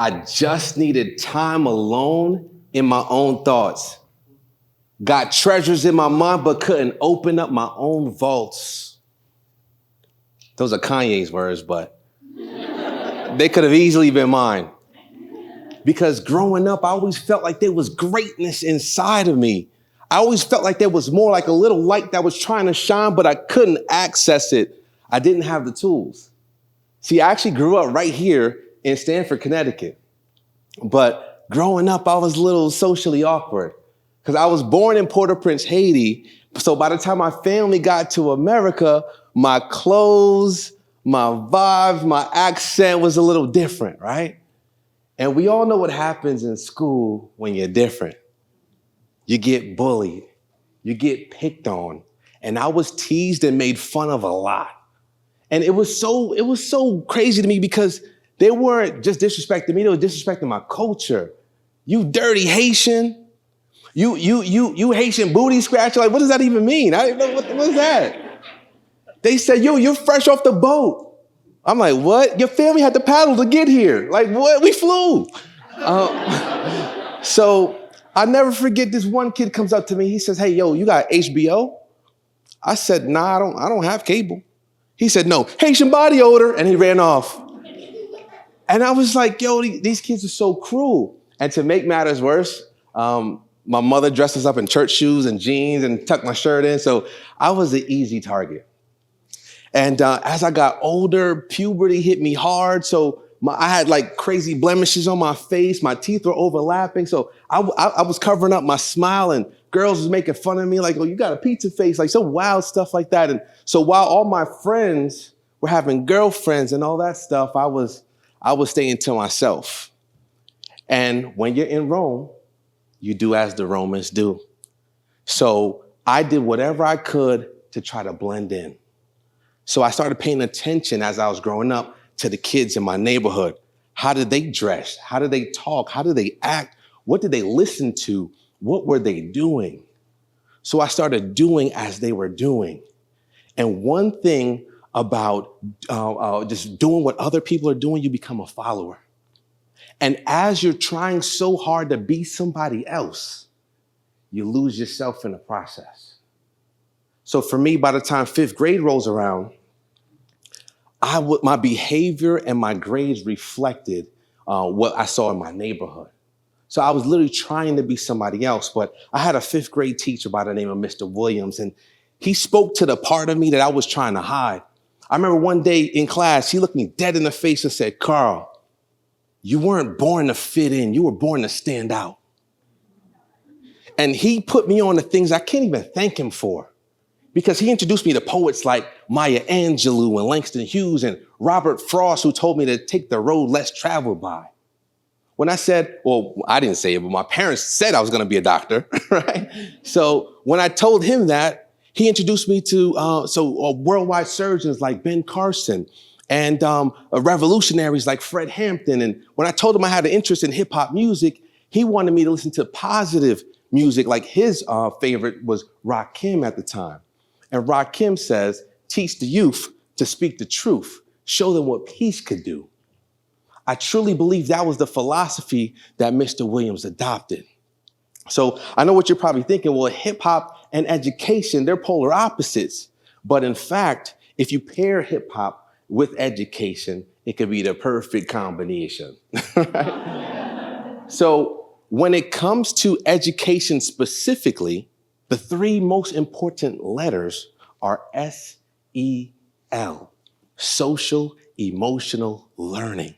I just needed time alone in my own thoughts. Got treasures in my mind, but couldn't open up my own vaults. Those are Kanye's words, but they could have easily been mine. Because growing up, I always felt like there was greatness inside of me. I always felt like there was more, like a little light that was trying to shine, but I couldn't access it. I didn't have the tools. See, I actually grew up right here in Stamford, Connecticut. But growing up, I was a little socially awkward because I was born in Port-au-Prince, Haiti. So by the time my family got to America, my clothes, my vibes, my accent was a little different, right? And we all know what happens in school when you're different. You get bullied, you get picked on, and I was teased and made fun of a lot. And it was so crazy to me because they weren't just disrespecting me, they were disrespecting my culture. You dirty Haitian, you Haitian booty scratcher, like what does that even mean? I didn't know what is that? They said, you're fresh off the boat. I'm like, what? Your family had to paddle to get here. Like, what? We flew. So I'll never forget this one kid comes up to me. He says, hey, yo, you got HBO? I said, nah, I don't have cable. He said, no, Haitian body odor. And he ran off. And I was like, yo, these kids are so cruel. And to make matters worse, my mother dressed us up in church shoes and jeans and tucked my shirt in. So I was an easy target. And as I got older, puberty hit me hard. So I had like crazy blemishes on my face. My teeth were overlapping. So I was covering up my smile and girls was making fun of me like, oh, you got a pizza face, like some wild stuff like that. And so while all my friends were having girlfriends and all that stuff, I was staying to myself. And when you're in Rome, you do as the Romans do. So I did whatever I could to try to blend in. So I started paying attention as I was growing up to the kids in my neighborhood. How did they dress? How did they talk? How did they act? What did they listen to? What were they doing? So I started doing as they were doing. And one thing about just doing what other people are doing, you become a follower. And as you're trying so hard to be somebody else, you lose yourself in the process. So for me, by the time 5th grade rolls around, my behavior and my grades reflected what I saw in my neighborhood. So I was literally trying to be somebody else, but I had a 5th grade teacher by the name of Mr. Williams, and he spoke to the part of me that I was trying to hide. I remember one day in class, he looked me dead in the face and said, Carl, you weren't born to fit in, you were born to stand out. And he put me on the things I can't even thank him for. Because he introduced me to poets like Maya Angelou and Langston Hughes and Robert Frost, who told me to take the road less traveled by. When I said, well, I didn't say it, but my parents said I was going to be a doctor, right? So when I told him that, he introduced me to worldwide surgeons like Ben Carson and revolutionaries like Fred Hampton. And when I told him I had an interest in hip hop music, he wanted me to listen to positive music, like his favorite was Rakim at the time. And Rakim says, teach the youth to speak the truth, show them what peace could do. I truly believe that was the philosophy that Mr. Williams adopted. So I know what you're probably thinking, well, hip hop and education, they're polar opposites. But in fact, if you pair hip hop with education, it could be the perfect combination. Right? So when it comes to education specifically, the 3 most important letters are S-E-L, social emotional learning.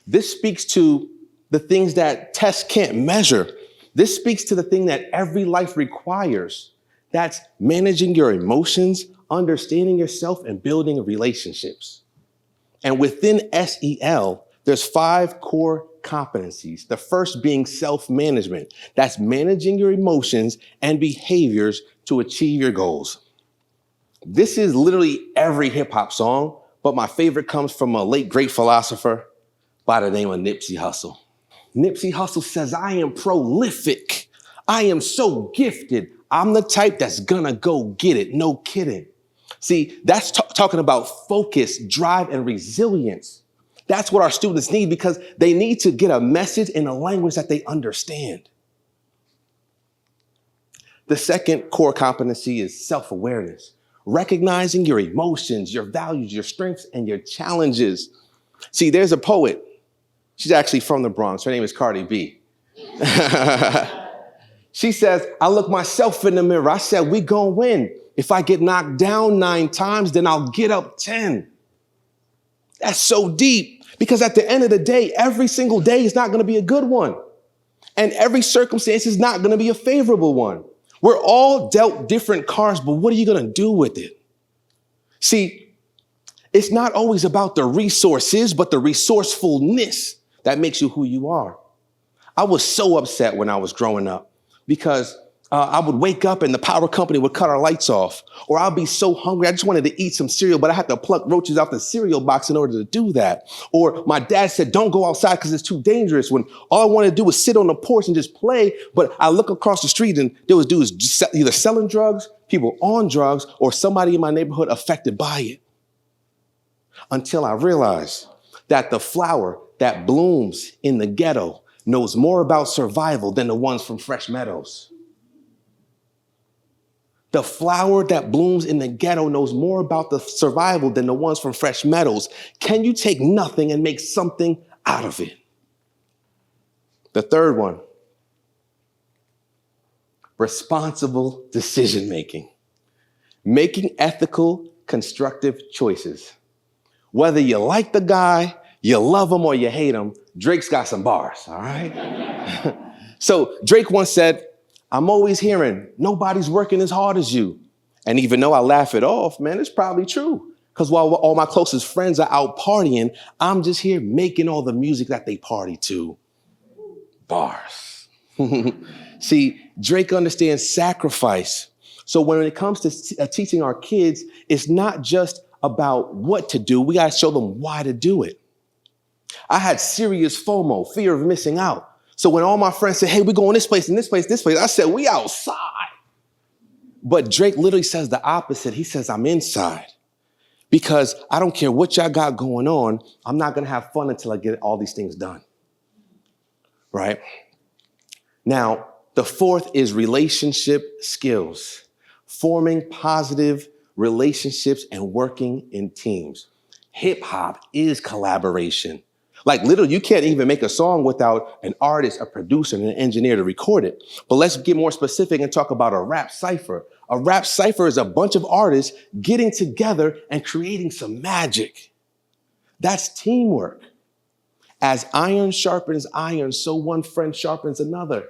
This speaks to the things that tests can't measure. This speaks to the thing that every life requires. That's managing your emotions, understanding yourself, and building relationships. And within SEL, there's 5 core competencies. The first being self-management. That's managing your emotions and behaviors to achieve your goals. This is literally every hip hop song, but my favorite comes from a late great philosopher by the name of Nipsey Hussle. Nipsey Hussle says, I am prolific. I am so gifted. I'm the type that's gonna go get it. No kidding. See, that's talking about focus, drive, and resilience. That's what our students need, because they need to get a message in a language that they understand. The second core competency is self-awareness, recognizing your emotions, your values, your strengths, and your challenges. See, there's a poet. She's actually from the Bronx. Her name is Cardi B. She says, I look myself in the mirror. I said, we gonna win. If I get knocked down 9 times, then I'll get up 10. That's so deep, because at the end of the day, every single day is not gonna be a good one. And every circumstance is not gonna be a favorable one. We're all dealt different cards, but what are you gonna do with it? See, it's not always about the resources, but the resourcefulness that makes you who you are. I was so upset when I was growing up, because I would wake up and the power company would cut our lights off, or I'd be so hungry. I just wanted to eat some cereal, but I had to pluck roaches out the cereal box in order to do that. Or my dad said, don't go outside because it's too dangerous, when all I wanted to do was sit on the porch and just play. But I look across the street and there was dudes just either selling drugs, people on drugs, or somebody in my neighborhood affected by it. Until I realized that the flower that blooms in the ghetto knows more about survival than the ones from fresh meadows. The flower that blooms in the ghetto knows more about the survival than the ones from fresh meadows. Can you take nothing and make something out of it? The third one, responsible decision making. Making ethical, constructive choices. Whether you like the guy, you love him, or you hate him, Drake's got some bars, all right? So Drake once said, I'm always hearing, nobody's working as hard as you. And even though I laugh it off, man, it's probably true. Because while all my closest friends are out partying, I'm just here making all the music that they party to. Bars. See, Drake understands sacrifice. So when it comes to teaching our kids, it's not just about what to do. We got to show them why to do it. I had serious FOMO, fear of missing out. So when all my friends said, hey, we're going this place and this place, I said, we outside. But Drake literally says the opposite. He says, I'm inside. Because I don't care what y'all got going on, I'm not going to have fun until I get all these things done. Right? Now, the fourth is relationship skills. Forming positive relationships and working in teams. Hip hop is collaboration. Like literally, you can't even make a song without an artist, a producer, and an engineer to record it. But let's get more specific and talk about a rap cypher. A rap cypher is a bunch of artists getting together and creating some magic. That's teamwork. As iron sharpens iron, so one friend sharpens another.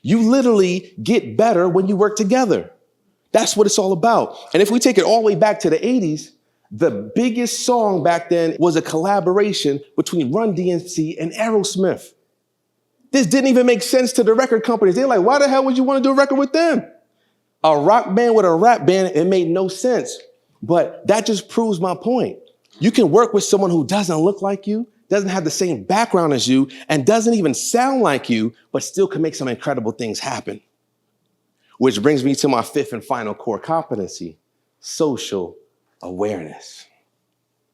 You literally get better when you work together. That's what it's all about. And if we take it all the way back to the 80s, the biggest song back then was a collaboration between Run DMC and Aerosmith. This didn't even make sense to the record companies. They're like, why the hell would you want to do a record with them? A rock band with a rap band, it made no sense. But that just proves my point. You can work with someone who doesn't look like you, doesn't have the same background as you, and doesn't even sound like you, but still can make some incredible things happen. Which brings me to my fifth and final core competency, social awareness.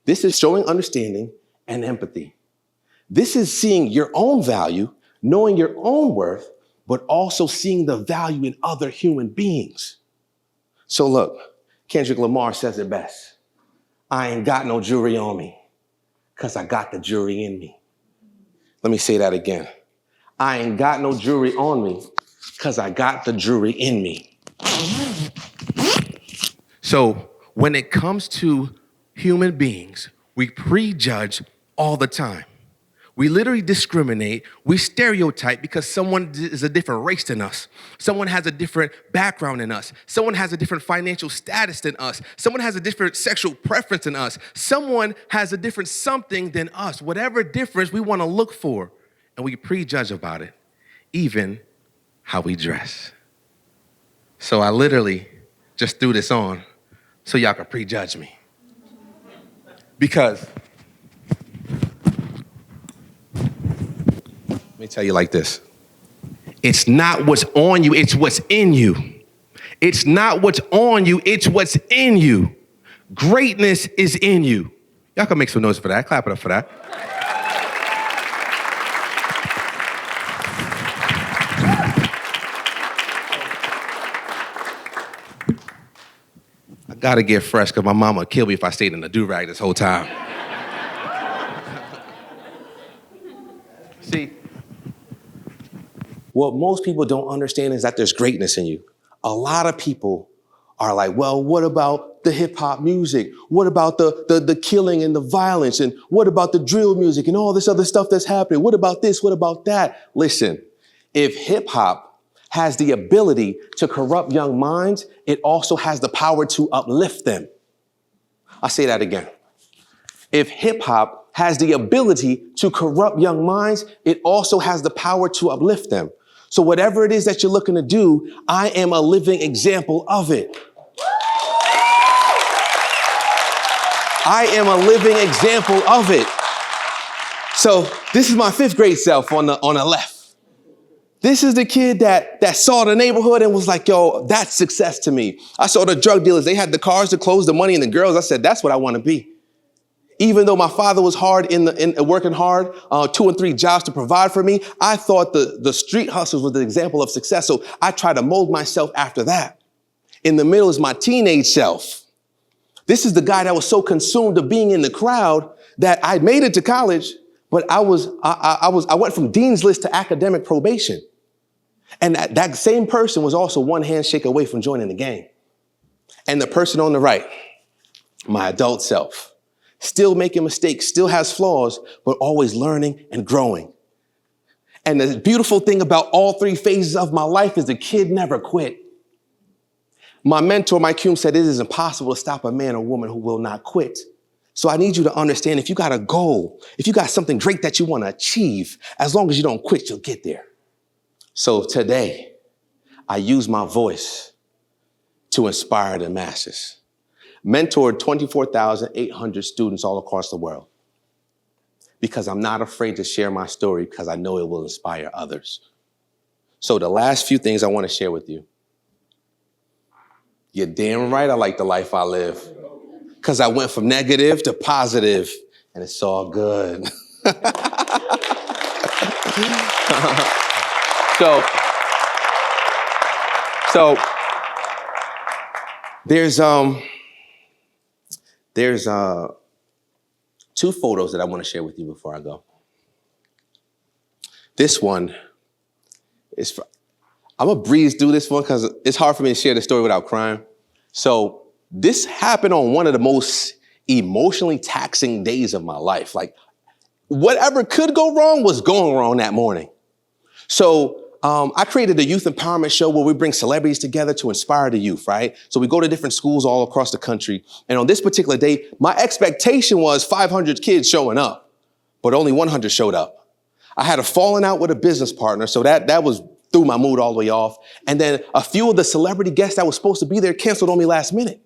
This is showing understanding and empathy. This is seeing your own value, knowing your own worth, but also seeing the value in other human beings. So look, Kendrick Lamar says it best. I ain't got no jury on me because I got the jury in me. Let me say that again. I ain't got no jury on me because I got the jury in me. So when it comes to human beings, we prejudge all the time. We literally discriminate. We stereotype because someone is a different race than us. Someone has a different background than us. Someone has a different financial status than us. Someone has a different sexual preference than us. Someone has a different something than us. Whatever difference we want to look for, and we prejudge about it, even how we dress. So I literally just threw this on so y'all can prejudge me. Because let me tell you like this. It's not what's on you, it's what's in you. It's not what's on you, it's what's in you. Greatness is in you. Y'all can make some noise for that. Clap it up for that. Gotta get fresh, because my mama would kill me if I stayed in the do-rag this whole time. See, what most people don't understand is that there's greatness in you. A lot of people are like, well, what about the hip hop music? What about the killing and the violence? And what about the drill music and all this other stuff that's happening? What about this? What about that? Listen, if hip hop has the ability to corrupt young minds, it also has the power to uplift them. I'll say that again. If hip hop has the ability to corrupt young minds, it also has the power to uplift them. So whatever it is that you're looking to do, I am a living example of it. I am a living example of it. So this is my 5th grade self on the left. This is the kid that saw the neighborhood and was like, yo, that's success to me. I saw the drug dealers. They had the cars, the clothes, the money, and the girls. I said, that's what I want to be. Even though my father was hard in working hard, 2 and 3 jobs to provide for me, I thought the street hustles was the example of success. So I tried to mold myself after that. In the middle is my teenage self. This is the guy that was so consumed of being in the crowd that I made it to college, but I went from dean's list to academic probation. And that same person was also one handshake away from joining the gang. And the person on the right, my adult self, still making mistakes, still has flaws, but always learning and growing. And the beautiful thing about all 3 phases of my life is the kid never quit. My mentor, Mike Hume, said it is impossible to stop a man or woman who will not quit. So I need you to understand, if you got a goal, if you got something great that you want to achieve, as long as you don't quit, you'll get there. So today, I use my voice to inspire the masses. Mentored 24,800 students all across the world, because I'm not afraid to share my story, because I know it will inspire others. So the last few things I want to share with you. You're damn right I like the life I live, because I went from negative to positive, and it's all good. So there's 2 photos that I want to share with you before I go. This one is I'm going to breeze through this one because it's hard for me to share the story without crying. So this happened on one of the most emotionally taxing days of my life. Like, whatever could go wrong was going wrong that morning. So I created a youth empowerment show where we bring celebrities together to inspire the youth, right? So we go to different schools all across the country. And on this particular day, my expectation was 500 kids showing up, but only 100 showed up. I had a falling out with a business partner, so that was threw my mood all the way off. And then a few of the celebrity guests that was supposed to be there canceled on me last minute.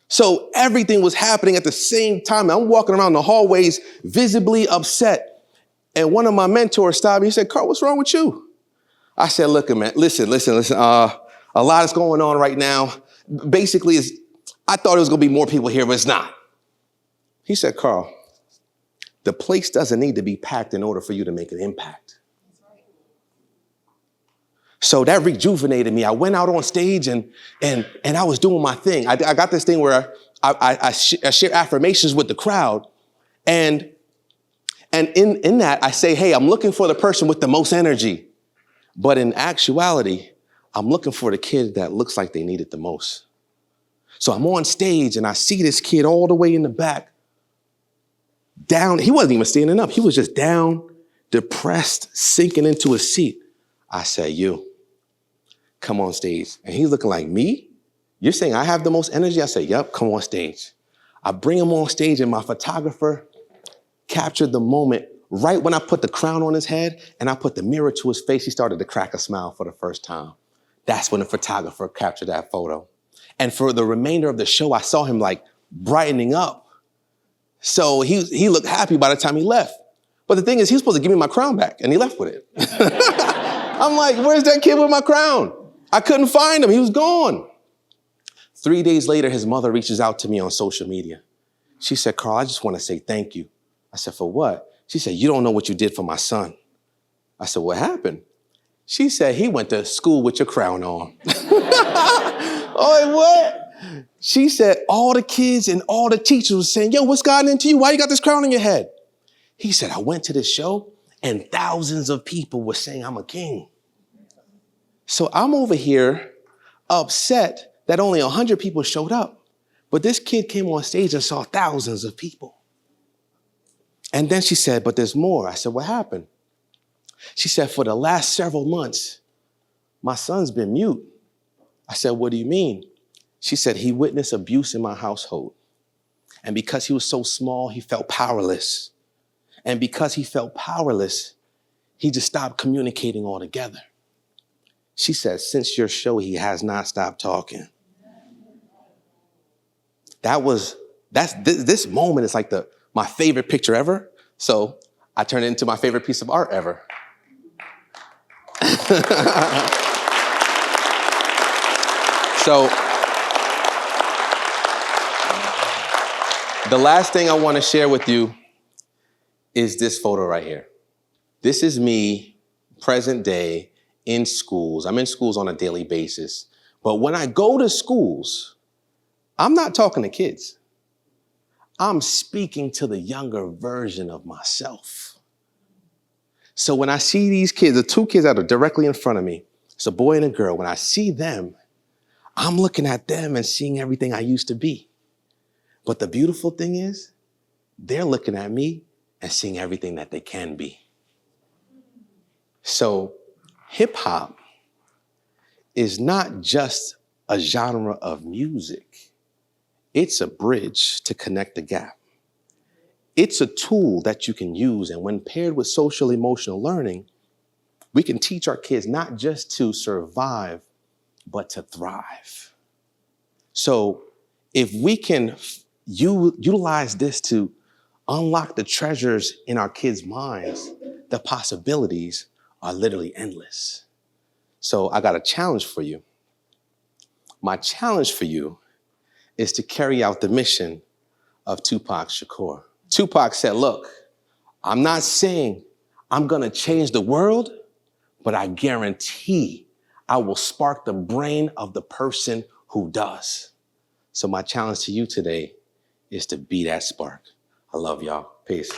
So everything was happening at the same time. I'm walking around the hallways visibly upset. And one of my mentors stopped me. He said, Carl, what's wrong with you? I said, look, man, listen. A lot is going on right now. Basically, I thought it was going to be more people here, but it's not. He said, Carl, the place doesn't need to be packed in order for you to make an impact. So that rejuvenated me. I went out on stage and I was doing my thing. I got this thing where I share affirmations with the crowd. And in that, I say, hey, I'm looking for the person with the most energy. But in actuality, I'm looking for the kid that looks like they need it the most. So I'm on stage and I see this kid all the way in the back, down. He wasn't even standing up. He was just down, depressed, sinking into his seat. I said, you, come on stage. And he's looking like, me? You're saying I have the most energy? I said, yep, come on stage. I bring him on stage and my photographer captured the moment right when I put the crown on his head and I put the mirror to his face. He started to crack a smile for the first time. That's when the photographer captured that photo. And for the remainder of the show, I saw him like brightening up. So he looked happy by the time he left. But the thing is, he was supposed to give me my crown back and he left with it. I'm like, where's that kid with my crown? I couldn't find him. He was gone. 3 days later, his mother reaches out to me on social media. She said, Carl, I just want to say thank you. I said, for what? She said, you don't know what you did for my son. I said, what happened? She said, he went to school with your crown on. Oh, what? She said all the kids and all the teachers were saying, yo, what's gotten into you? Why you got this crown on your head? He said, I went to this show and thousands of people were saying I'm a king. So I'm over here upset that only 100 people showed up. But this kid came on stage and saw thousands of people. And then she said, but there's more. I said, what happened? She said, for the last several months, my son's been mute. I said, what do you mean? She said, he witnessed abuse in my household. And because he was so small, he felt powerless. And because he felt powerless, he just stopped communicating altogether. She said, since your show, he has not stopped talking. This moment is like my favorite picture ever. So I turned it into my favorite piece of art ever. So the last thing I want to share with you is this photo right here. This is me, present day, in schools. I'm in schools on a daily basis. But when I go to schools, I'm not talking to kids. I'm speaking to the younger version of myself. So when I see these kids, the two kids that are directly in front of me, it's a boy and a girl. When I see them, I'm looking at them and seeing everything I used to be. But the beautiful thing is, they're looking at me and seeing everything that they can be. So hip hop is not just a genre of music. It's a bridge to connect the gap. It's a tool that you can use. And when paired with social emotional learning, we can teach our kids not just to survive, but to thrive. So if we can utilize this to unlock the treasures in our kids' minds, the possibilities are literally endless. So I got a challenge for you. My challenge for you is to carry out the mission of Tupac Shakur. Tupac said, look, I'm not saying I'm gonna change the world, but I guarantee I will spark the brain of the person who does. So my challenge to you today is to be that spark. I love y'all. Peace.